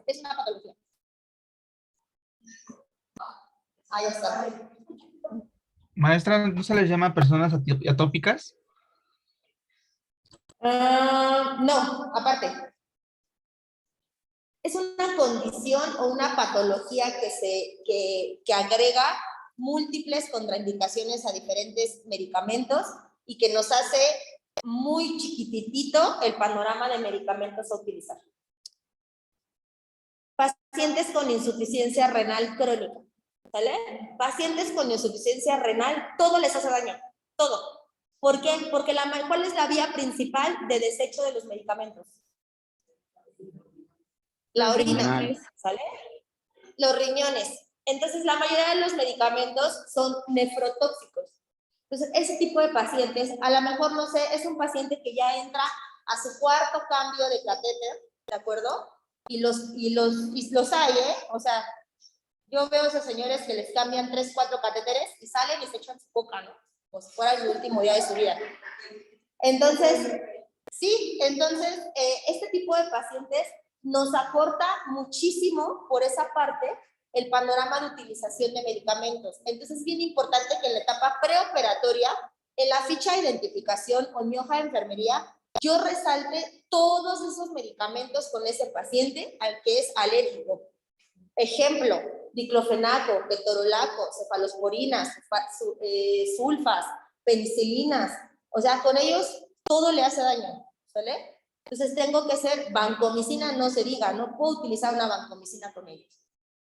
Es una patología. Ahí está. Maestra, ¿no se les llama personas atópicas? No, aparte. Es una condición o una patología que agrega múltiples contraindicaciones a diferentes medicamentos y que nos hace muy chiquititito el panorama de medicamentos a utilizar. Pacientes con insuficiencia renal crónica, ¿vale? Pacientes con insuficiencia renal, todo les hace daño, todo. ¿Por qué? Porque ¿cuál es la vía principal de desecho de los medicamentos? La orina, ¿sale? Los riñones. Entonces, la mayoría de los medicamentos son nefrotóxicos. Entonces, ese tipo de pacientes, a lo mejor, no sé, es un paciente que ya entra a su cuarto cambio de catéter, ¿de acuerdo? Y los hay, ¿eh? O sea, yo veo a esos señores que les cambian 3, 4 catéteres y salen y se echan su coca, ¿no? Como si fuera el último día de su vida. Entonces, sí, este tipo de pacientes nos aporta muchísimo por esa parte el panorama de utilización de medicamentos. Entonces es bien importante que en la etapa preoperatoria, en la ficha de identificación o en mi hoja de enfermería, yo resalte todos esos medicamentos con ese paciente al que es alérgico. Ejemplo, diclofenaco, ketorolaco, cefalosporinas, sulfas, penicilinas. O sea, con ellos todo le hace daño, ¿sale? Entonces tengo que ser vancomicina, no se diga, no puedo utilizar una vancomicina con ellos,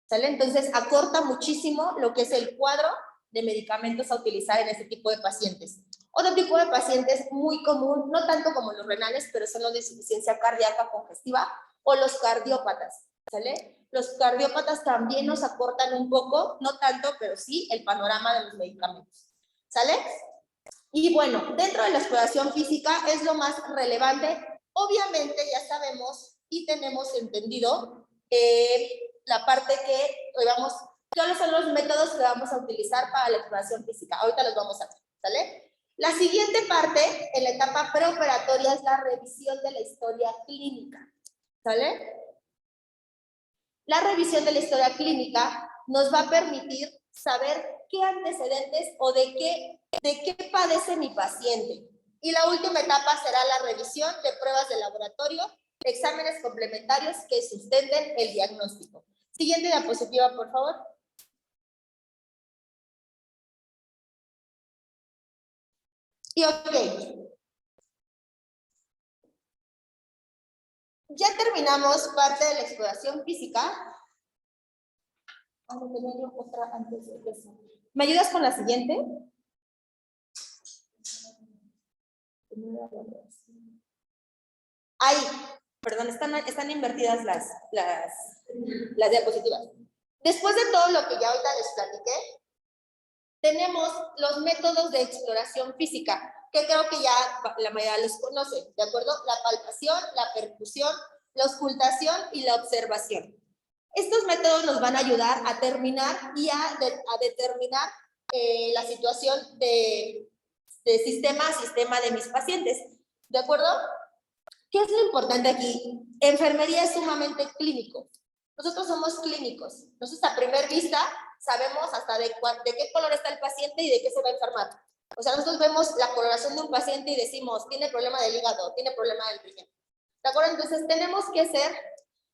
¿sale? Entonces acorta muchísimo lo que es el cuadro de medicamentos a utilizar en este tipo de pacientes. Otro tipo de pacientes muy común, no tanto como los renales, pero son los de insuficiencia cardíaca congestiva o los cardiópatas, ¿sale? Los cardiópatas también nos acortan un poco, no tanto, pero sí el panorama de los medicamentos, ¿sale? Y bueno, dentro de la exploración física es lo más relevante. Obviamente ya sabemos y tenemos entendido la parte que vamos, cuáles son los métodos que vamos a utilizar para la exploración física. Ahorita los vamos a ver, ¿sale? La siguiente parte, en la etapa preoperatoria, es la revisión de la historia clínica, ¿sale? La revisión de la historia clínica nos va a permitir saber qué antecedentes o de qué padece mi paciente. Y la última etapa será la revisión de pruebas de laboratorio, exámenes complementarios que sustenten el diagnóstico. Siguiente diapositiva, por favor. Y ok. Ya terminamos parte de la exploración física. Otra antes de eso. ¿Me ayudas con la siguiente? Ahí, perdón, están invertidas las diapositivas. Después de todo lo que ya ahorita les platiqué, tenemos los métodos de exploración física, que creo que ya la mayoría los conoce, ¿de acuerdo? La palpación, la percusión, la auscultación y la observación. Estos métodos nos van a ayudar a terminar y a determinar la situación de sistema a sistema de mis pacientes, ¿de acuerdo? ¿Qué es lo importante aquí? Enfermería es sumamente clínico. Nosotros somos clínicos. Entonces, a primera vista, sabemos hasta de qué color está el paciente y de qué se va a enfermar. O sea, nosotros vemos la coloración de un paciente y decimos, tiene problema del hígado, tiene problema del riñón. ¿De acuerdo? Entonces, tenemos que ser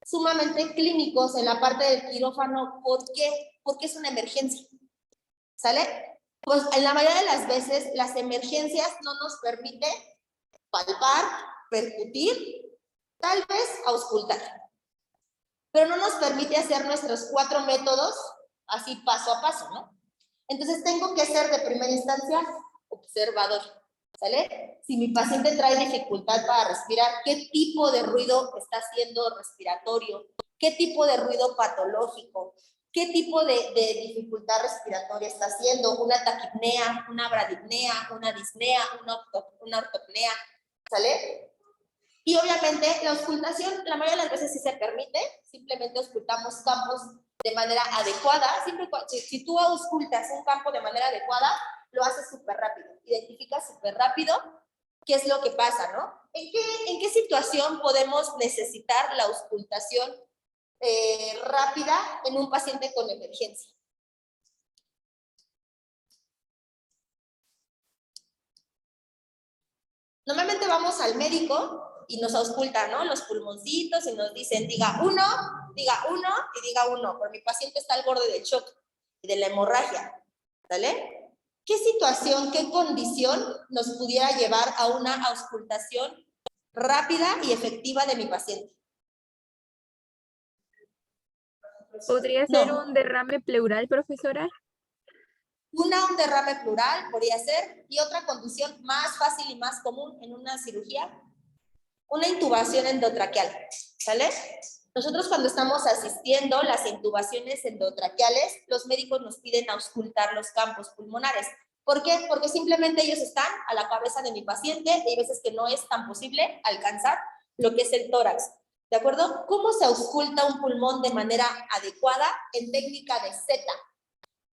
sumamente clínicos en la parte del quirófano. ¿Por qué? Porque es una emergencia. ¿Sale? Pues en la mayoría de las veces, las emergencias no nos permiten palpar, percutir, tal vez auscultar. Pero no nos permite hacer nuestros 4 métodos así paso a paso, ¿no? Entonces tengo que ser de primera instancia observador, ¿sale? Si mi paciente trae dificultad para respirar, ¿qué tipo de ruido está haciendo respiratorio? ¿Qué tipo de ruido patológico? ¿Qué tipo de dificultad respiratoria está haciendo? ¿Una taquipnea, una bradipnea, una disnea, una ortopnea? ¿Sale? Y obviamente la auscultación, la mayoría de las veces sí se permite, simplemente auscultamos campos de manera adecuada. Siempre, si tú auscultas un campo de manera adecuada, lo haces súper rápido, identificas súper rápido qué es lo que pasa, ¿no? ¿En qué situación podemos necesitar la auscultación rápida en un paciente con emergencia. Normalmente vamos al médico y nos auscultan, ¿no? Los pulmoncitos y nos dicen, diga uno y diga uno. Pero mi paciente está al borde del shock y de la hemorragia, ¿sale? ¿Qué situación, qué condición nos pudiera llevar a una auscultación rápida y efectiva de mi paciente? ¿Podría ser un derrame pleural, profesora? Un derrame pleural podría ser, y otra condición más fácil y más común en una cirugía, una intubación endotraqueal, ¿sale? Nosotros cuando estamos asistiendo las intubaciones endotraqueales, los médicos nos piden auscultar los campos pulmonares. ¿Por qué? Porque simplemente ellos están a la cabeza de mi paciente y hay veces que no es tan posible alcanzar lo que es el tórax. ¿De acuerdo? ¿Cómo se ausculta un pulmón de manera adecuada? En técnica de Z.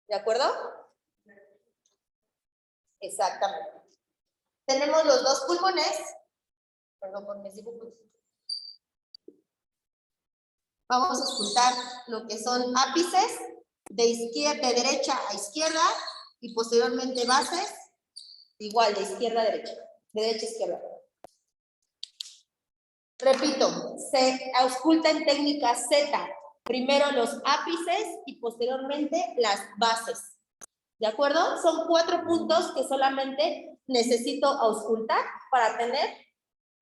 ¿De acuerdo? Exactamente. Tenemos los dos pulmones. Perdón por mis dibujos. Vamos a auscultar lo que son ápices de derecha a izquierda y posteriormente bases, igual de izquierda a derecha, de derecha a izquierda. Repito, se ausculta en técnica Z, primero los ápices y posteriormente las bases. ¿De acuerdo? Son 4 puntos que solamente necesito auscultar para tener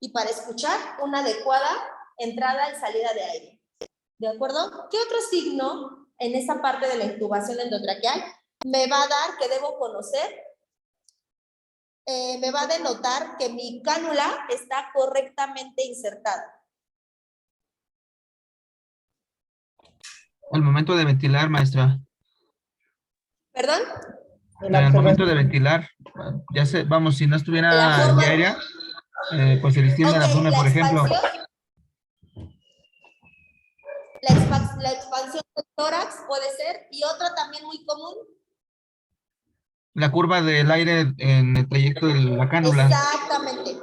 y para escuchar una adecuada entrada y salida de aire. ¿De acuerdo? ¿Qué otro signo en esa parte de la intubación endotraqueal me va a dar que debo conocer? Me va a denotar que mi cánula está correctamente insertada. Al momento de ventilar, maestra. ¿Perdón? Al momento de ventilar, ya sé, vamos, si no estuviera La forma... vía aérea, pues se extiende el abdomen, por ejemplo. La expansión del tórax puede ser, y otra también muy común. La curva del aire en el trayecto de la cánula. Exactamente.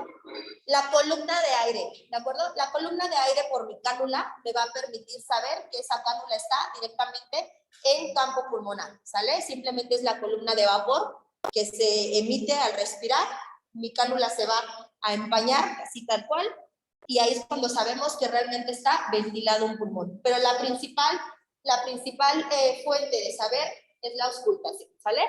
La columna de aire, ¿de acuerdo? La columna de aire por mi cánula me va a permitir saber que esa cánula está directamente en campo pulmonar, ¿sale? Simplemente es la columna de vapor que se emite al respirar. Mi cánula se va a empañar, así tal cual, y ahí es cuando sabemos que realmente está ventilado un pulmón. Pero la principal fuente de saber es la auscultación, ¿sale?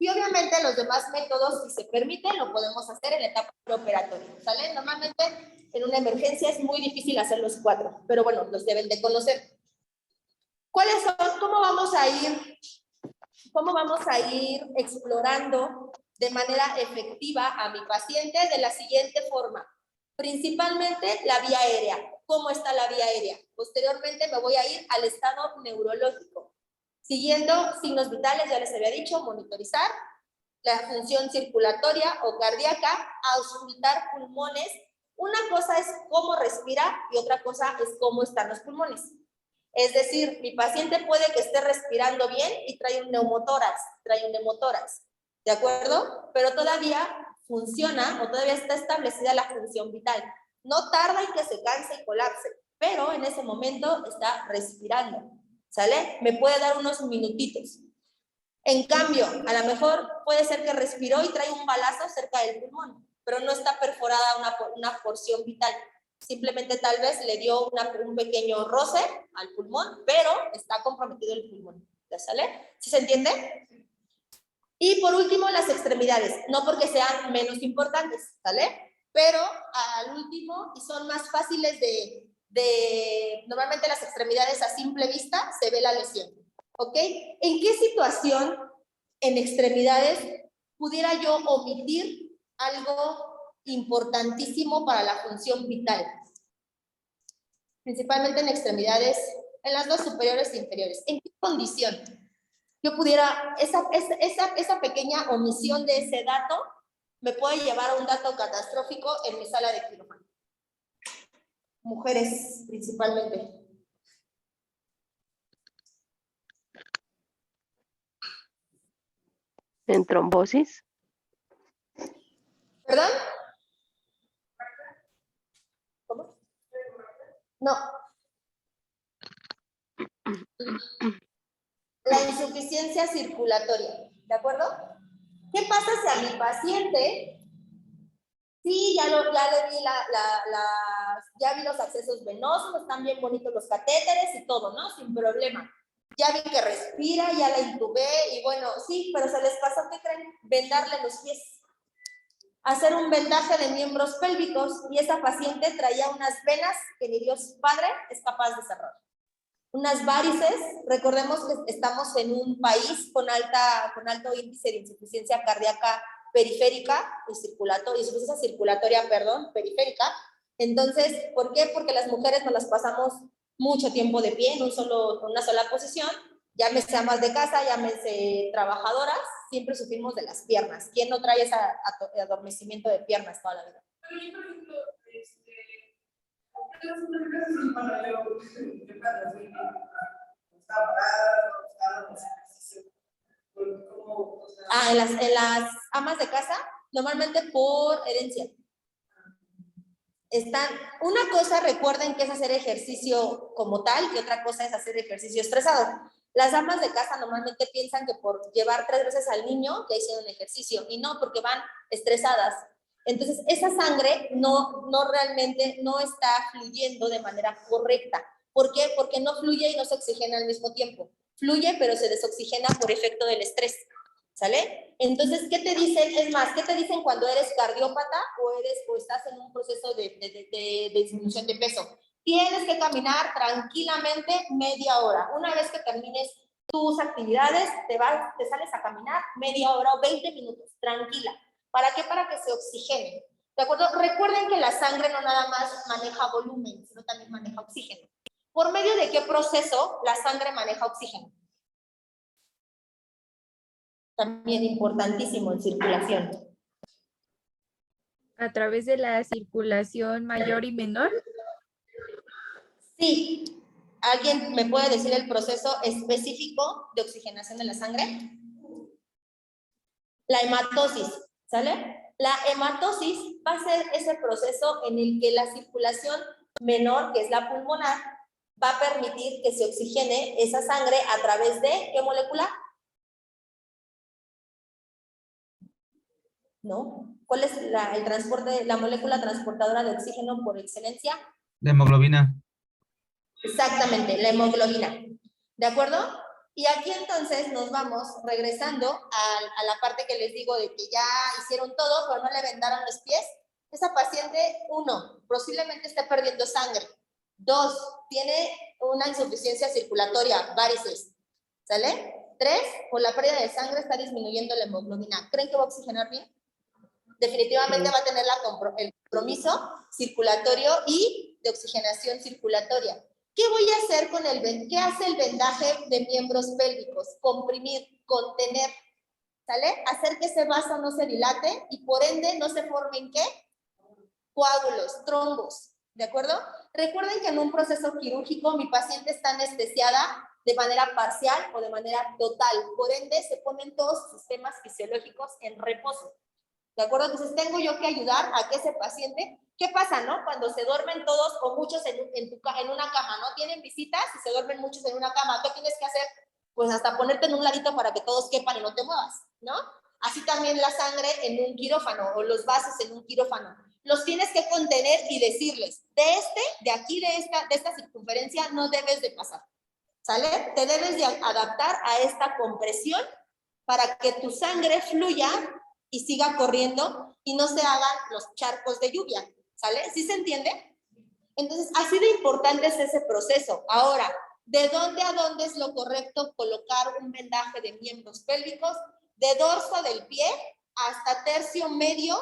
Y obviamente los demás métodos, si se permiten, lo podemos hacer en la etapa preoperatoria, ¿sale? Normalmente en una emergencia es muy difícil hacer los 4, pero bueno, los deben de conocer. ¿Cuáles son? ¿Cómo vamos a ir explorando de manera efectiva a mi paciente? De la siguiente forma. Principalmente la vía aérea. ¿Cómo está la vía aérea? Posteriormente me voy a ir al estado neurológico. Siguiendo signos vitales, ya les había dicho, monitorizar la función circulatoria o cardíaca, auscultar pulmones. Una cosa es cómo respira y otra cosa es cómo están los pulmones. Es decir, mi paciente puede que esté respirando bien y trae un neumotórax, ¿de acuerdo? Pero todavía funciona o todavía está establecida la función vital. No tarda en que se canse y colapse, pero en ese momento está respirando, ¿sale? Me puede dar unos minutitos. En cambio, a lo mejor puede ser que respiró y trae un balazo cerca del pulmón, pero no está perforada una porción vital. Simplemente tal vez le dio un pequeño roce al pulmón, pero está comprometido el pulmón. ¿Ya sale? ¿Sí se entiende? Y por último, las extremidades. No porque sean menos importantes, ¿sale? Pero al último, y son más fáciles normalmente las extremidades a simple vista se ve la lesión. ¿Ok? ¿En qué situación en extremidades pudiera yo omitir algo importantísimo para la función vital? Principalmente en extremidades, en las dos superiores e inferiores. ¿En qué condición yo pudiera, esa pequeña omisión de ese dato me puede llevar a un dato catastrófico en mi sala de quirófano? Mujeres, principalmente. ¿En trombosis? ¿Perdón? ¿Cómo? No. La insuficiencia circulatoria, ¿de acuerdo? ¿Qué pasa si a mi paciente, sí, ya le vi ya vi los accesos venosos, están bien bonitos los catéteres y todo, ¿no? Sin problema. Ya vi que respira, ya la intubé y bueno, sí, pero se les pasó, ¿qué creen? Vendarle los pies. Hacer un vendaje de miembros pélvicos y esa paciente traía unas venas que ni Dios Padre es capaz de cerrar. Unas varices, recordemos que estamos en un país con alto índice de insuficiencia cardíaca periférica y insuficiencia circulatoria, periférica. Entonces, ¿por qué? Porque las mujeres nos las pasamos mucho tiempo de pie en una sola posición, llámese amas de casa, llámese trabajadoras, siempre sufrimos de las piernas. ¿Quién no trae ese adormecimiento de piernas toda la vida? Pero yo, por ejemplo, las mujeres para yo, en las amas de casa, normalmente por herencia. Una cosa, recuerden que es hacer ejercicio como tal, y otra cosa es hacer ejercicio estresado. Las amas de casa normalmente piensan que por llevar 3 veces al niño ya hicieron ejercicio, y no, porque van estresadas. Entonces, esa sangre realmente no está fluyendo de manera correcta. ¿Por qué? Porque no fluye y no se oxigena al mismo tiempo. Fluye, pero se desoxigena por efecto del estrés. ¿Sale? Entonces, ¿qué te dicen? Es más, ¿qué te dicen cuando eres cardiópata o estás en un proceso de disminución de peso? Tienes que caminar tranquilamente media hora. Una vez que termines tus actividades, te sales a caminar media hora o 20 minutos, tranquila. ¿Para qué? Para que se oxigene. ¿De acuerdo? Recuerden que la sangre no nada más maneja volumen, sino también maneja oxígeno. ¿Por medio de qué proceso la sangre maneja oxígeno? También importantísimo en circulación. ¿A través de la circulación mayor y menor? Sí. ¿Alguien me puede decir el proceso específico de oxigenación de la sangre? La hematosis, ¿sale? La hematosis va a ser ese proceso en el que la circulación menor, que es la pulmonar, va a permitir que se oxigene esa sangre a través de ¿qué molécula? ¿No? ¿Cuál es la molécula transportadora de oxígeno por excelencia? La hemoglobina. Exactamente, la hemoglobina. ¿De acuerdo? Y aquí entonces nos vamos regresando a la parte que les digo de que ya hicieron todo, pero no le vendaron los pies. Esa paciente, 1, posiblemente esté perdiendo sangre. 2, tiene una insuficiencia circulatoria, varices. ¿Sale? 3, por la pérdida de sangre está disminuyendo la hemoglobina. ¿Creen que va a oxigenar bien? Definitivamente va a tener el compromiso circulatorio y de oxigenación circulatoria. ¿Qué voy a hacer con qué hace el vendaje de miembros pélvicos? Comprimir, contener, ¿sale? Hacer que ese vaso no se dilate y por ende no se formen, ¿qué? Coágulos, trombos, ¿de acuerdo? Recuerden que en un proceso quirúrgico mi paciente está anestesiada de manera parcial o de manera total. Por ende se ponen todos sus sistemas fisiológicos en reposo. ¿De acuerdo? Entonces tengo yo que ayudar a que ese paciente, ¿qué pasa, no? Cuando se duermen todos o muchos en una cama, ¿no? Tienen visitas y se duermen muchos en una cama, ¿qué tienes que hacer? Pues hasta ponerte en un ladito para que todos quepan y no te muevas, ¿no? Así también la sangre en un quirófano o los vasos en un quirófano. Los tienes que contener y decirles, de aquí, de esta circunferencia no debes de pasar, ¿sale? Te debes de adaptar a esta compresión para que tu sangre fluya y siga corriendo y no se hagan los charcos de lluvia, ¿sale? ¿Sí se entiende? Entonces, así de importante es ese proceso. Ahora, ¿de dónde a dónde es lo correcto colocar un vendaje de miembros pélvicos? De dorso del pie hasta tercio medio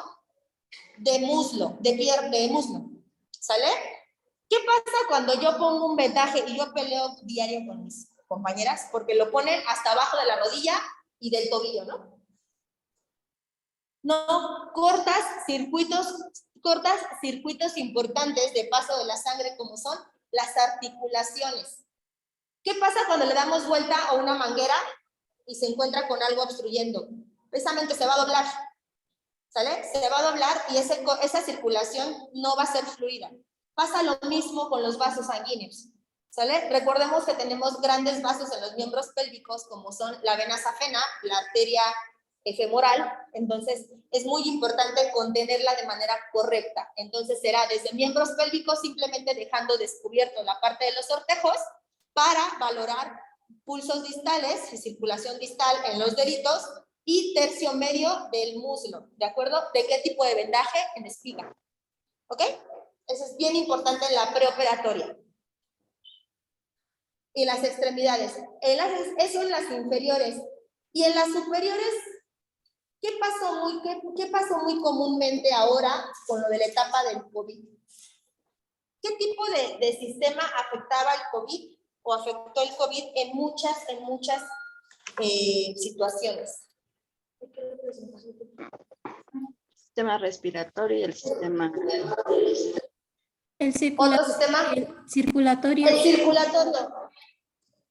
de muslo, de muslo, ¿sale? ¿Qué pasa cuando yo pongo un vendaje y yo peleo diario con mis compañeras? Porque lo ponen hasta abajo de la rodilla y del tobillo, ¿no? No, cortas circuitos importantes de paso de la sangre como son las articulaciones. ¿Qué pasa cuando le damos vuelta a una manguera y se encuentra con algo obstruyendo? Precisamente se va a doblar, ¿sale? Se va a doblar y esa circulación no va a ser fluida. Pasa lo mismo con los vasos sanguíneos, ¿Sale? Recordemos que tenemos grandes vasos en los miembros pélvicos, como son la vena safena, la arteria femoral, entonces es muy importante contenerla de manera correcta. Entonces será desde miembros pélvicos, simplemente dejando descubierto la parte de los sortejos para valorar pulsos distales y circulación distal en los deditos y tercio medio del muslo, ¿de acuerdo? ¿De qué tipo de vendaje? En espiga, ¿ok? Eso es bien importante en la preoperatoria. Y las extremidades, eso en las inferiores. Y en las superiores, ¿qué pasó muy comúnmente ahora con lo de la etapa del COVID? ¿Qué tipo de sistema afectaba el COVID o afectó el COVID en muchas situaciones? Sistema respiratorio y el sistema... ¿Otro sistema? Circulatorio.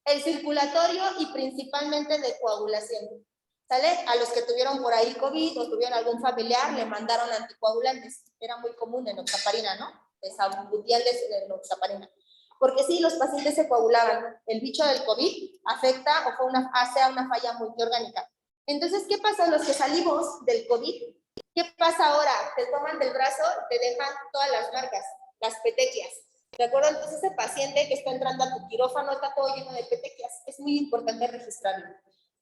El circulatorio y principalmente de coagulación. ¿Sale? A los que tuvieron por ahí COVID o tuvieron algún familiar, le mandaron anticoagulantes. Era muy común en enoxaparina, ¿no? Desabutil de enoxaparina. Porque sí, los pacientes se coagulaban. El bicho del COVID afecta o hace una falla multiorgánica. Entonces, ¿qué pasa? Los que salimos del COVID, ¿qué pasa ahora? Te toman del brazo, te dejan todas las marcas, las petequias. ¿De acuerdo? Entonces, ese paciente que está entrando a tu quirófano está todo lleno de petequias. Es muy importante registrarlo.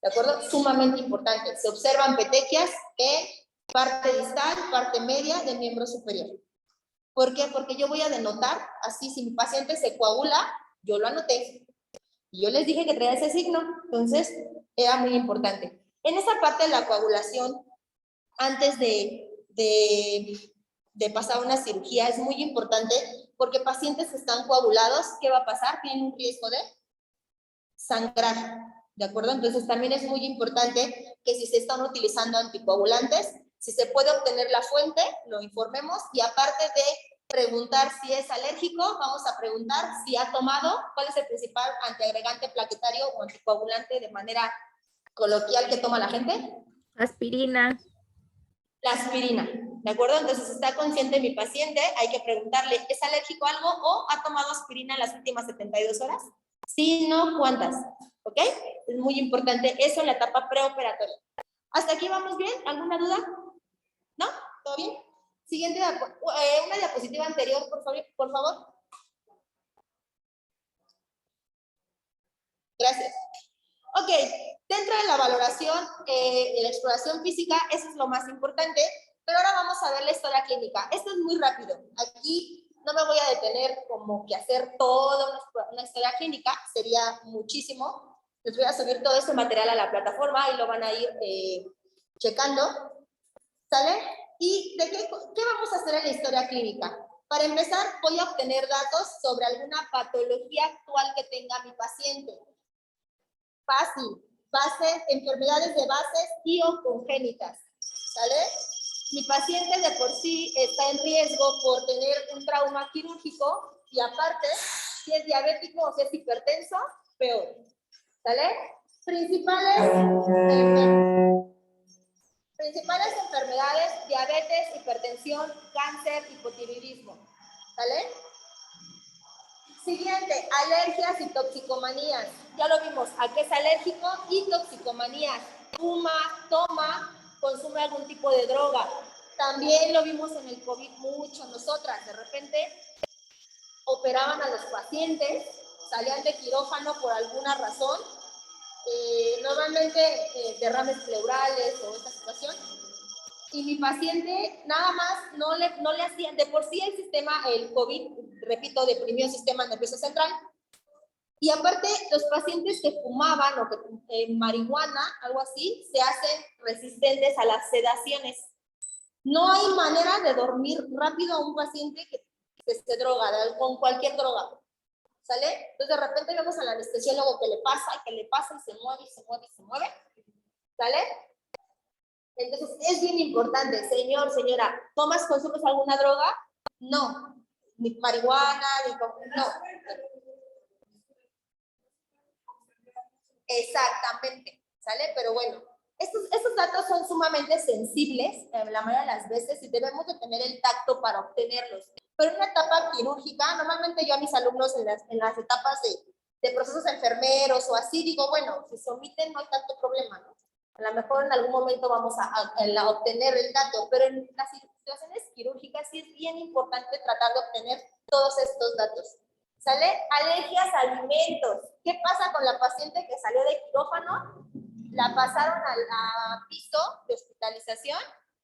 ¿De acuerdo? Sumamente importante. Se observan petequias en parte distal, parte media del miembro superior. ¿Por qué? Porque yo voy a denotar, así, si mi paciente se coagula, yo lo anoté. Y yo les dije que traía ese signo. Entonces, era muy importante. En esa parte de la coagulación, antes de pasar una cirugía, es muy importante porque pacientes que están coagulados, ¿qué va a pasar? Tienen un riesgo de sangrar, ¿de acuerdo? Entonces también es muy importante que si se están utilizando anticoagulantes, si se puede obtener la fuente, lo informemos, y aparte de preguntar si es alérgico, vamos a preguntar si ha tomado, cuál es el principal antiagregante plaquetario o anticoagulante de manera coloquial que toma la gente. Aspirina. La aspirina, ¿de acuerdo? Entonces, ¿está consciente mi paciente? Hay que preguntarle, ¿es alérgico a algo o ha tomado aspirina en las últimas 72 horas? Sí, no, ¿cuántas? ¿Ok? Es muy importante eso en la etapa preoperatoria. ¿Hasta aquí vamos bien? ¿Alguna duda? ¿No? ¿Todo bien? Siguiente, una diapositiva anterior, por favor. Gracias. Ok, dentro de la valoración, de la exploración física, eso es lo más importante, pero ahora vamos a ver la historia clínica. Esto es muy rápido. Aquí no me voy a detener como que hacer toda una historia clínica, sería muchísimo. Les voy a subir todo este material a la plataforma y lo van a ir checando, ¿sale? ¿Y de qué vamos a hacer en la historia clínica? Para empezar, voy a obtener datos sobre alguna patología actual que tenga mi paciente. Fácil, bases, enfermedades de bases y o congénitas, ¿sale? Mi paciente de por sí está en riesgo por tener un trauma quirúrgico y aparte, si es diabético o si es hipertenso, peor, ¿sale? Principales enfermedades, diabetes, hipertensión, cáncer, hipotiroidismo, ¿sale? Siguiente, alergias y toxicomanías. Ya lo vimos, ¿a qué es alérgico? Y toxicomanías. Fuma, toma, consume algún tipo de droga. También lo vimos en el COVID mucho nosotras. De repente operaban a los pacientes, salían de quirófano por alguna razón, normalmente derrames pleurales o esta situación. Y mi paciente nada más no le hacían, de por sí el sistema, el COVID, repito, deprimió el sistema nervioso central. Y aparte, los pacientes que fumaban o que marihuana, algo así, se hacen resistentes a las sedaciones. No hay manera de dormir rápido a un paciente que se droga, con cualquier droga. ¿Sale? Entonces de repente vemos al anestesiólogo que le pasa y se mueve y se mueve y se mueve. ¿Sale? Entonces, es bien importante, señor, señora, ¿tomas, consumes alguna droga? No, ni marihuana, no. Exactamente, ¿sale? Pero bueno, estos datos son sumamente sensibles, la mayoría de las veces, y debemos de tener el tacto para obtenerlos. pero en una etapa quirúrgica, normalmente yo a mis alumnos en las etapas de procesos enfermeros o así, digo, bueno, si se omiten no hay tanto problema, ¿no? A lo mejor en algún momento vamos a obtener el dato, pero en las situaciones quirúrgicas sí es bien importante tratar de obtener todos estos datos. ¿Sale? Alergias a alimentos. ¿Qué pasa con la paciente que salió de quirófano? La pasaron a piso de hospitalización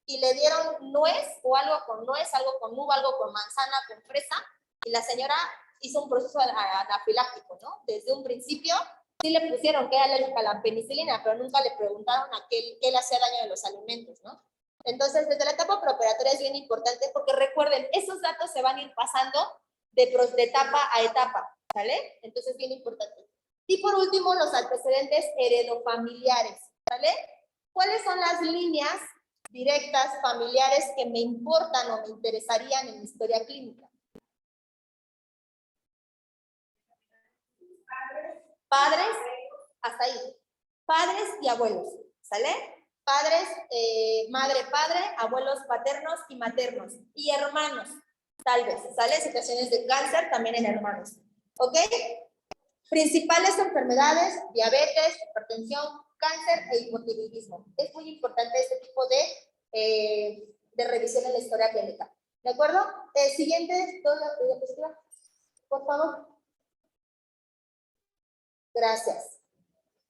y le dieron nuez o algo con nuez, algo con uva, algo con manzana, con fresa, y la señora hizo un proceso anafiláctico, ¿no? Desde un principio sí le pusieron que era alérgica a la penicilina, pero nunca le preguntaron a qué le hacía daño de los alimentos, ¿no? Entonces, desde la etapa preoperatoria es bien importante porque recuerden, esos datos se van a ir pasando de etapa a etapa, ¿sale? Entonces, bien importante. Y por último, los antecedentes heredofamiliares, ¿sale? ¿Cuáles son las líneas directas familiares que me importan o me interesarían en mi historia clínica? Padres, hasta ahí. Padres y abuelos, ¿sale? Padres, madre, padre, abuelos paternos y maternos. Y hermanos, tal vez, ¿sale? Situaciones de cáncer también en hermanos. ¿Ok? Principales enfermedades, diabetes, hipertensión, cáncer e hipotiroidismo. Es muy importante este tipo de revisión en la historia clínica. ¿De acuerdo? Siguiente diapositiva, por favor. Gracias.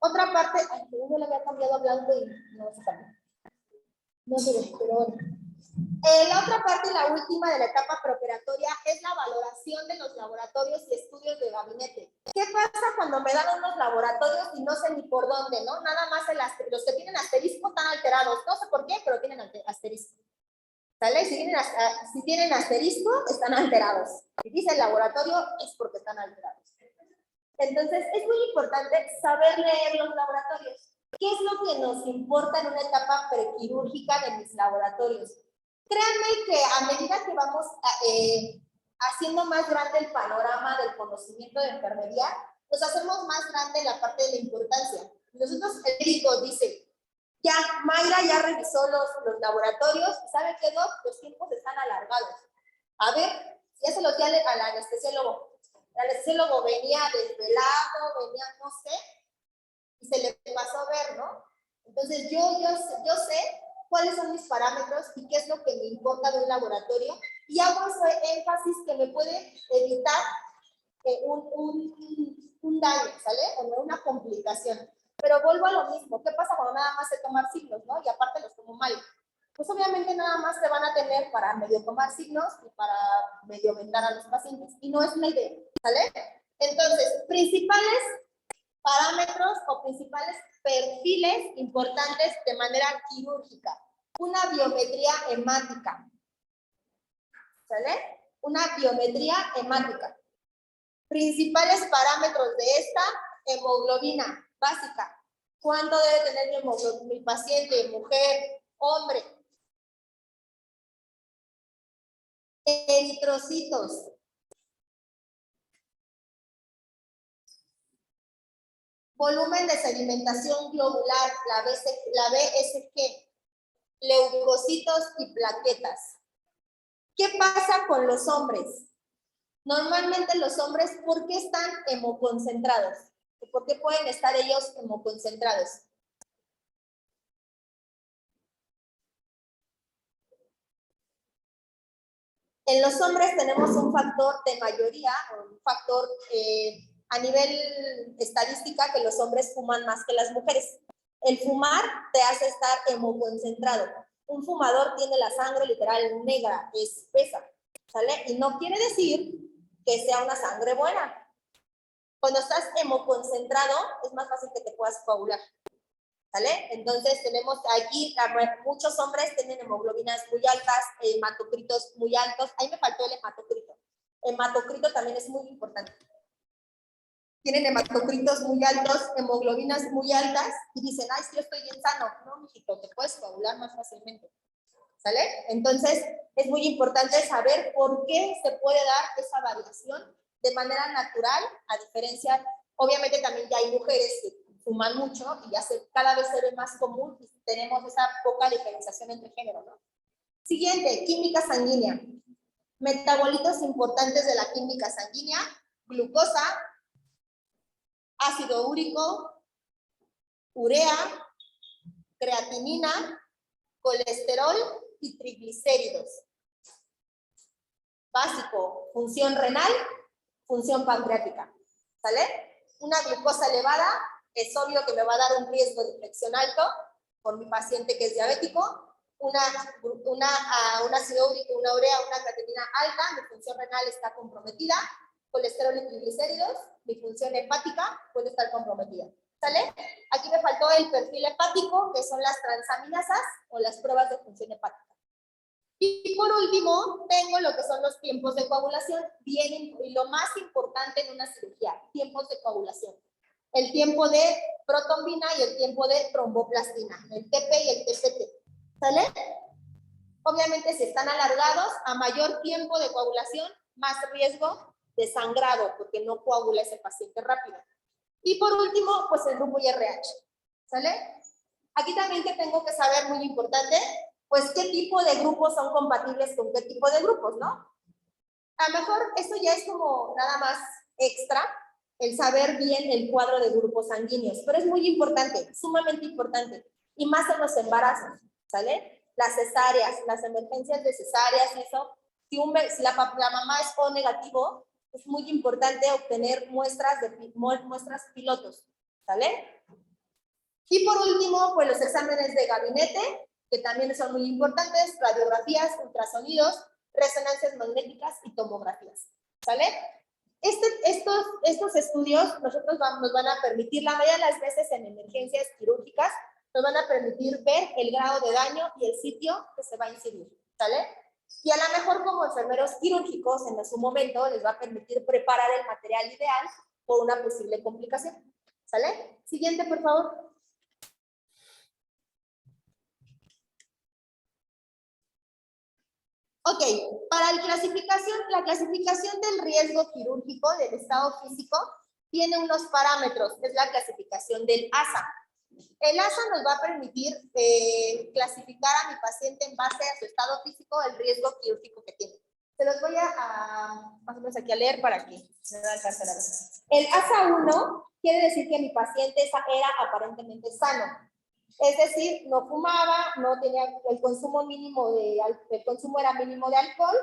Otra parte, ay, yo le había cambiado a blanco y no se cambió. No sé, pero bueno. La otra parte y la última de la etapa preoperatoria es la valoración de los laboratorios y estudios de gabinete. ¿Qué pasa cuando me dan unos laboratorios y no sé ni por dónde, no? Nada más los que tienen asterisco están alterados. No sé por qué, pero tienen asterisco. ¿Sale? Si tienen asterisco, están alterados. Si dice el laboratorio, es porque están alterados. Entonces, es muy importante saber leer los laboratorios. ¿Qué es lo que nos importa en una etapa prequirúrgica de mis laboratorios? Créanme que a medida que vamos haciendo más grande el panorama del conocimiento de enfermería, nos hacemos más grande la parte de la importancia. Nosotros, el médico dice, ya, Mayra ya revisó los laboratorios, ¿sabe qué, Doc? Los tiempos están alargados. A ver, ya se los di al anestesiólogo. El anestesiólogo venía desvelado, venía no sé, y se le pasó a ver, ¿no? Entonces yo sé cuáles son mis parámetros y qué es lo que me importa de un laboratorio y hago ese énfasis que me puede evitar un daño, ¿sale? O una complicación. Pero vuelvo a lo mismo, ¿qué pasa cuando nada más sé tomar signos, ¿no? Y aparte los tomo mal. Pues obviamente nada más te van a tener para medio tomar signos y para medio vendar a los pacientes. Y no es una idea, ¿sale? Entonces, principales parámetros o principales perfiles importantes de manera quirúrgica. Una biometría hemática. ¿Sale? Una biometría hemática. Principales parámetros de esta, hemoglobina básica. ¿Cuánto debe tener mi paciente? Mujer, hombre. Eritrocitos. Volumen de sedimentación globular, la BSG, leucocitos y plaquetas. ¿Qué pasa con los hombres? Normalmente los hombres, ¿por qué están hemoconcentrados? ¿Por qué pueden estar ellos hemoconcentrados? En los hombres tenemos un factor de mayoría, un factor a nivel estadística que los hombres fuman más que las mujeres. El fumar te hace estar hemoconcentrado. Un fumador tiene la sangre literal negra, espesa, ¿sale? Y no quiere decir que sea una sangre buena. Cuando estás hemoconcentrado, es más fácil que te puedas coagular, ¿sale? Entonces tenemos aquí, muchos hombres tienen hemoglobinas muy altas, hematocritos muy altos. Ahí me faltó el hematocrito. Hematocrito también es muy importante. Tienen hematocritos muy altos, hemoglobinas muy altas, y dicen, ay, si yo estoy bien sano. No, mijito, te puedes coagular más fácilmente, ¿sale? Entonces, es muy importante saber por qué se puede dar esa variación de manera natural, a diferencia, obviamente también ya hay mujeres que fuman mucho y ya cada vez se ve más común y tenemos esa poca diferenciación entre género, ¿no? Siguiente, química sanguínea. Metabolitos importantes de la química sanguínea: glucosa, ácido úrico, urea, creatinina, colesterol y triglicéridos. Básico: función renal, función pancreática. ¿Sale? Una glucosa elevada, es obvio que me va a dar un riesgo de infección alto por mi paciente que es diabético. Un ácido úrico, una urea, una creatinina alta, mi función renal está comprometida. Colesterol y triglicéridos, mi función hepática puede estar comprometida. ¿Sale? Aquí me faltó el perfil hepático, que son las transaminasas o las pruebas de función hepática. Y por último, tengo lo que son los tiempos de coagulación, y lo más importante en una cirugía: tiempos de coagulación. El tiempo de protrombina y el tiempo de tromboplastina, el TP y el TPT. ¿Sale? Obviamente, si están alargados, a mayor tiempo de coagulación, más riesgo de sangrado, porque no coagula ese paciente rápido. Y por último, pues el grupo IRH. ¿Sale? Aquí también que tengo que saber, muy importante, pues qué tipo de grupos son compatibles con qué tipo de grupos, ¿no? A lo mejor esto ya es como nada más extra, el saber bien el cuadro de grupos sanguíneos, pero es muy importante, sumamente importante, y más en los embarazos, ¿sale? Las cesáreas, las emergencias de cesáreas, eso, si la mamá es O negativo, es muy importante obtener muestras pilotos, ¿sale? Y por último, pues los exámenes de gabinete, que también son muy importantes: radiografías, ultrasonidos, resonancias magnéticas y tomografías. ¿Sale? Estos estudios nos van a permitir, la mayoría de las veces en emergencias quirúrgicas, nos van a permitir ver el grado de daño y el sitio que se va a incidir. ¿Sale? Y a lo mejor como enfermeros quirúrgicos en su momento les va a permitir preparar el material ideal por una posible complicación. ¿Sale? Siguiente, por favor. Ok, para la clasificación del riesgo quirúrgico, del estado físico, tiene unos parámetros. Es la clasificación del ASA. El ASA nos va a permitir clasificar a mi paciente en base a su estado físico, el riesgo quirúrgico que tiene. Se los voy a más o menos aquí a leer para que me alcance la vez. El ASA 1 quiere decir que mi paciente era aparentemente sano. Es decir, no fumaba, no tenía el consumo era mínimo de alcohol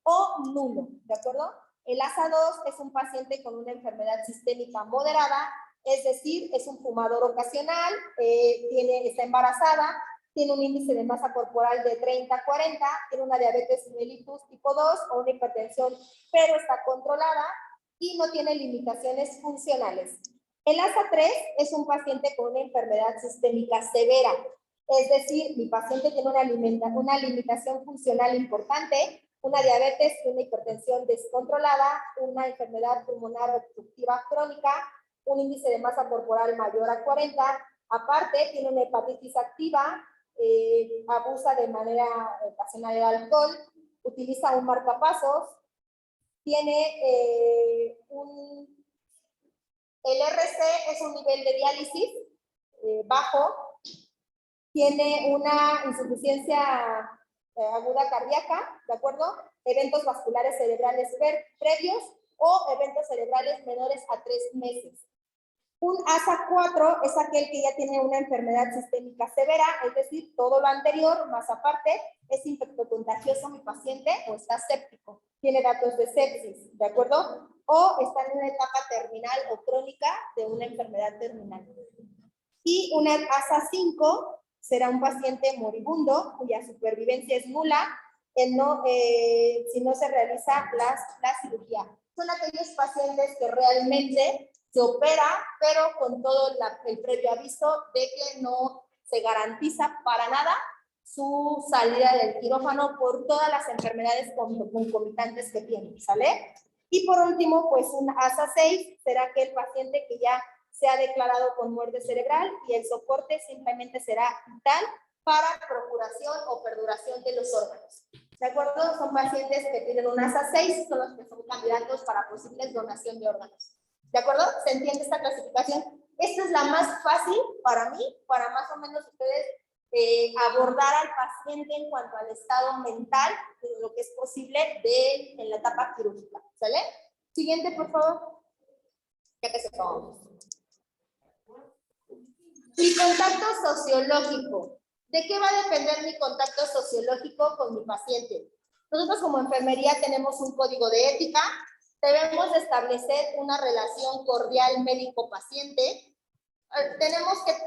o nulo, ¿de acuerdo? El ASA 2 es un paciente con una enfermedad sistémica moderada, es decir, es un fumador ocasional, está embarazada, tiene un índice de masa corporal de 30-40, tiene una diabetes mellitus tipo 2 o una hipertensión, pero está controlada y no tiene limitaciones funcionales. El ASA 3 es un paciente con una enfermedad sistémica severa, es decir, mi paciente tiene una limitación funcional importante, una diabetes, una hipertensión descontrolada, una enfermedad pulmonar obstructiva crónica, un índice de masa corporal mayor a 40, aparte tiene una hepatitis activa, abusa de manera ocasional del alcohol, utiliza un marcapasos, tiene el RC es un nivel de diálisis bajo, tiene una insuficiencia aguda cardíaca, ¿de acuerdo? Eventos vasculares cerebrales previos o eventos cerebrales menores a 3 meses. Un ASA 4 es aquel que ya tiene una enfermedad sistémica severa, es decir, todo lo anterior, más aparte, es infectocontagioso mi paciente o está séptico, tiene datos de sepsis, ¿de acuerdo? O está en una etapa terminal o crónica de una enfermedad terminal. Y una ASA 5 será un paciente moribundo cuya supervivencia es nula si no se realiza la cirugía. Son aquellos pacientes que realmente se opera, pero con todo el previo aviso de que no se garantiza para nada su salida del quirófano por todas las enfermedades concomitantes que tiene, ¿sale? Y por último, pues un ASA 6 será aquel paciente que ya se ha declarado con muerte cerebral y el soporte simplemente será vital para procuración o perduración de los órganos. ¿De acuerdo? Son pacientes que tienen un ASA 6, son los que son candidatos para posibles donación de órganos. ¿De acuerdo? ¿Se entiende esta clasificación? Esta es la más fácil para mí, para más o menos ustedes abordar al paciente en cuanto al estado mental, de lo que es posible en la etapa quirúrgica. ¿Sale? Siguiente, por favor. Ya que se acabó. Mi contacto sociológico. ¿De qué va a depender mi contacto sociológico con mi paciente? Nosotros como enfermería tenemos un código de ética. Debemos establecer una relación cordial médico-paciente.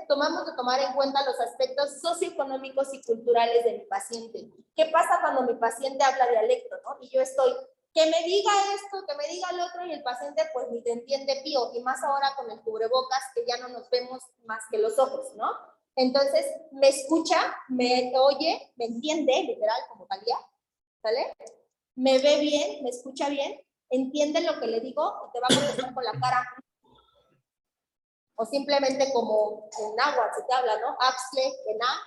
Tomamos de tomar en cuenta los aspectos socioeconómicos y culturales de mi paciente. ¿Qué pasa cuando mi paciente habla dialecto, ¿no? Y yo estoy, que me diga esto, que me diga lo otro, y el paciente pues ni te entiende pío, y más ahora con el cubrebocas que ya no nos vemos más que los ojos, ¿no? Entonces, me escucha, me oye, me entiende, literal, como Talía, ¿sale? Me ve bien, me escucha bien, entiende lo que le digo, y te va a contestar con la cara. O simplemente como en agua se te habla, ¿no? Axle, en A.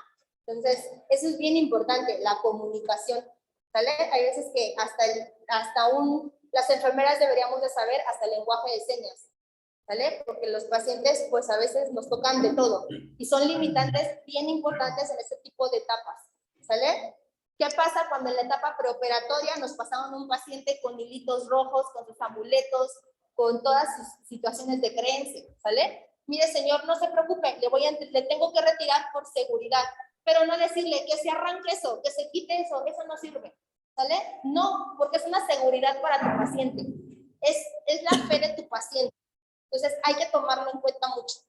Entonces, eso es bien importante, la comunicación, ¿sale? Hay veces que las enfermeras deberíamos de saber hasta el lenguaje de señas, ¿sale? Porque los pacientes, pues a veces nos tocan de todo y son limitantes bien importantes en ese tipo de etapas, ¿sale? ¿Qué pasa cuando en la etapa preoperatoria nos pasaron un paciente con hilitos rojos, con sus amuletos, con todas sus situaciones de creencia, ¿sale? Mire, señor, no se preocupe, le tengo que retirar por seguridad, pero no decirle que se arranque eso, que se quite eso no sirve, ¿sale? No, porque es una seguridad para tu paciente, es la fe de tu paciente, entonces hay que tomarlo en cuenta mucho,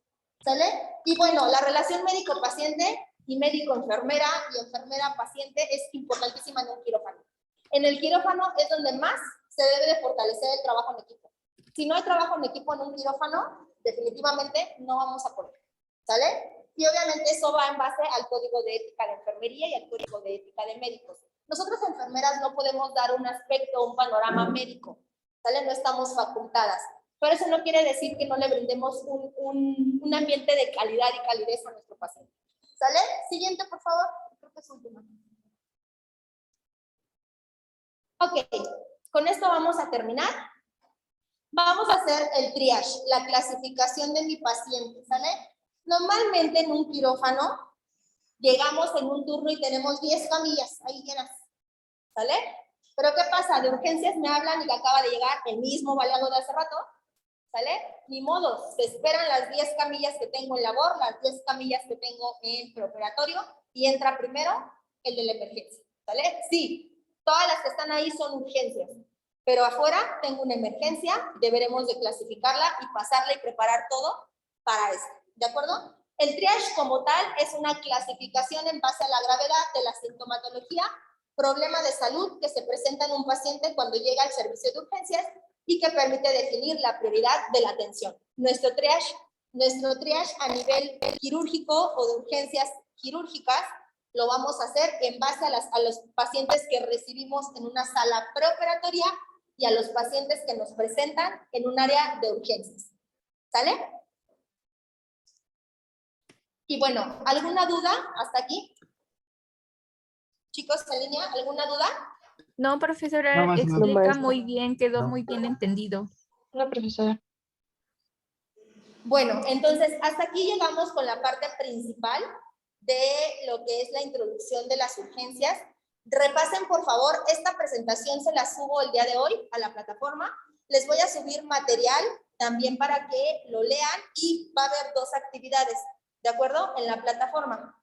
¿sale? Y bueno, la relación médico-paciente y médico-enfermera y enfermera-paciente es importantísima en un quirófano. En el quirófano es donde más se debe de fortalecer el trabajo en equipo. Si no hay trabajo en equipo en un quirófano, definitivamente no vamos a poder, ¿sale? Y obviamente eso va en base al código de ética de enfermería y al código de ética de médicos. Nosotros enfermeras no podemos dar un aspecto, un panorama médico, ¿sale? No estamos facultadas. Pero eso no quiere decir que no le brindemos un ambiente de calidad y calidez a nuestro paciente, ¿sale? Siguiente, por favor. Creo que es última. Ok, con esto vamos a terminar. Vamos a hacer el triage, la clasificación de mi paciente, ¿sale? Normalmente en un quirófano llegamos en un turno y tenemos 10 camillas ahí llenas, ¿sale? Pero ¿qué pasa? De urgencias me hablan y que acaba de llegar el mismo baleado de hace rato, ¿sale? Ni modo, se esperan las 10 camillas que tengo en labor, las 10 camillas que tengo en preoperatorio y entra primero el de la emergencia, ¿sale? Sí, todas las que están ahí son urgencias. Pero afuera tengo una emergencia, deberemos de clasificarla y pasarla y preparar todo para eso, ¿de acuerdo? El triage como tal es una clasificación en base a la gravedad de la sintomatología, problema de salud que se presenta en un paciente cuando llega al servicio de urgencias y que permite definir la prioridad de la atención. Nuestro triage a nivel quirúrgico o de urgencias quirúrgicas lo vamos a hacer en base a los pacientes que recibimos en una sala preoperatoria y a los pacientes que nos presentan en un área de urgencias. ¿Sale? Y bueno, ¿alguna duda hasta aquí? Chicos en línea, ¿alguna duda? No, profesora, No, maestra. explica maestra. muy bien, quedó No. muy bien entendido. No, profesora. Bueno, entonces hasta aquí llegamos con la parte principal de lo que es la introducción de las urgencias. Repasen, por favor, esta presentación se la subo el día de hoy a la plataforma. Les voy a subir material también para que lo lean y va a haber 2 actividades, ¿de acuerdo? En la plataforma.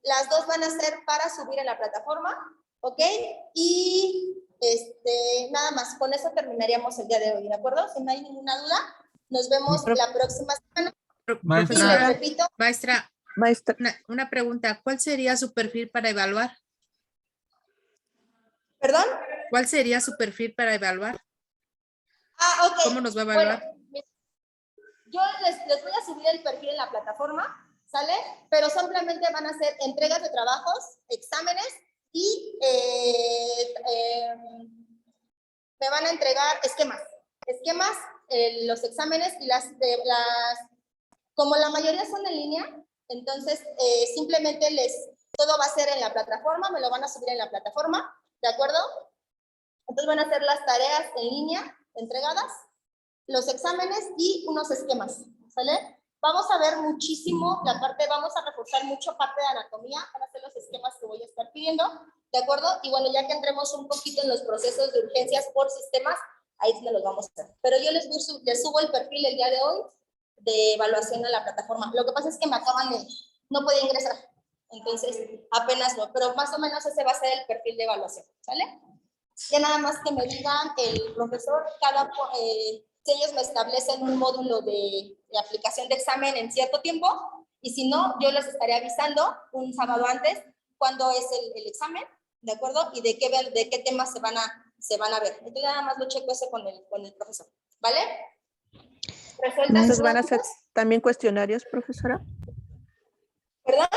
Las 2 van a ser para subir en la plataforma, ¿ok? Y nada más, con eso terminaríamos el día de hoy, ¿de acuerdo? Si no hay ninguna duda, nos vemos la próxima semana. Y Maestra. les repito, Maestra, Maestra. una pregunta. ¿Cuál sería su perfil para evaluar? ¿perdón? ¿Cuál sería su perfil para evaluar? Ah, ok. ¿Cómo nos va a evaluar? Bueno, yo les voy a subir el perfil en la plataforma, ¿sale? Pero simplemente van a ser entregas de trabajos, exámenes y me van a entregar esquemas. Los exámenes y como la mayoría son en línea, entonces simplemente todo va a ser en la plataforma, me lo van a subir en la plataforma, ¿de acuerdo? Entonces van a hacer las tareas en línea entregadas, los exámenes y unos esquemas, ¿sale? vamos a ver muchísimo la parte, vamos a reforzar mucho parte de anatomía para hacer los esquemas que voy a estar pidiendo, ¿de acuerdo? Y bueno, ya que entremos un poquito en los procesos de urgencias por sistemas, ahí sí los vamos a hacer. Pero yo les subo el perfil el día de hoy de evaluación a la plataforma. Lo que pasa es que me acaban de, no podía ingresar, entonces apenas no, pero más o menos ese va a ser el perfil de evaluación, ¿sale? Ya nada más que me digan el profesor, si ellos me establecen un módulo de aplicación de examen en cierto tiempo, y si no, yo les estaré avisando un sábado antes cuándo es el examen, ¿de acuerdo? Y de qué temas se van a ver. Entonces nada más lo checo eso con el profesor, ¿vale? ¿Resueltas ¿Estos sus van a ser dudas? también cuestionarios, profesora? ¿Perdón?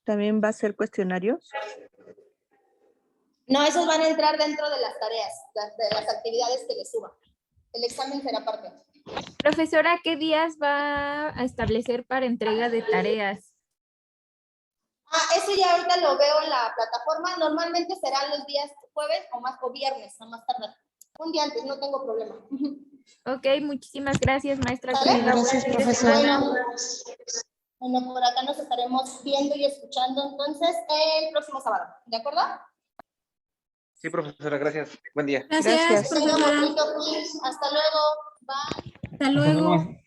¿También va a ser cuestionarios? No, esos van a entrar dentro de las tareas, de las actividades que les suba. El examen será parte. Profesora, ¿qué días va a establecer para entrega de tareas? Eso ya ahorita lo veo en la plataforma. Normalmente serán los días jueves o viernes, a más tardar. Un día antes, no tengo problema. Ok, muchísimas gracias, maestra. ¿Vale? Que tenga buen Gracias, fin de profesora. semana. Bueno, por acá nos estaremos viendo y escuchando entonces el próximo sábado. ¿De acuerdo? Sí, profesora, gracias. Buen día. Gracias, Gracias. Tengan profesora. bonito fin. Hasta luego. Bye. Hasta Hasta luego. luego.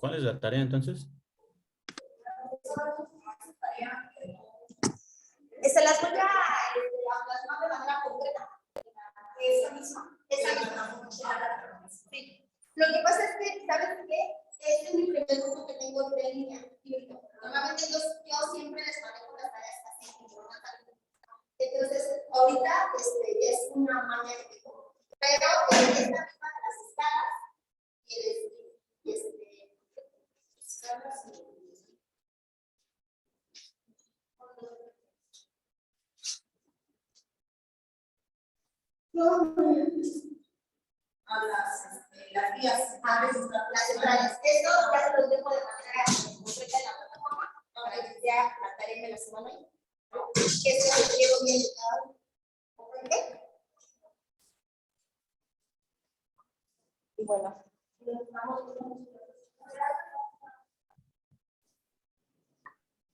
¿Cuál es la tarea entonces? Se las voy a plasmar de manera concreta. Esa misma. Sí. Lo que pasa es que, ¿sabes qué? Este es mi primer curso que tengo en línea. Normalmente yo siempre les manejo las tareas así. Entonces, ahorita es una maña que tengo. Pero esta misma de las escalas a las vías, las centrales. Esto ya se los dejo de manera concreta en la plataforma para que ya la tarea me la suban ahí. Esto lo quiero bien detallado. ¿Ok? Y bueno, vamos.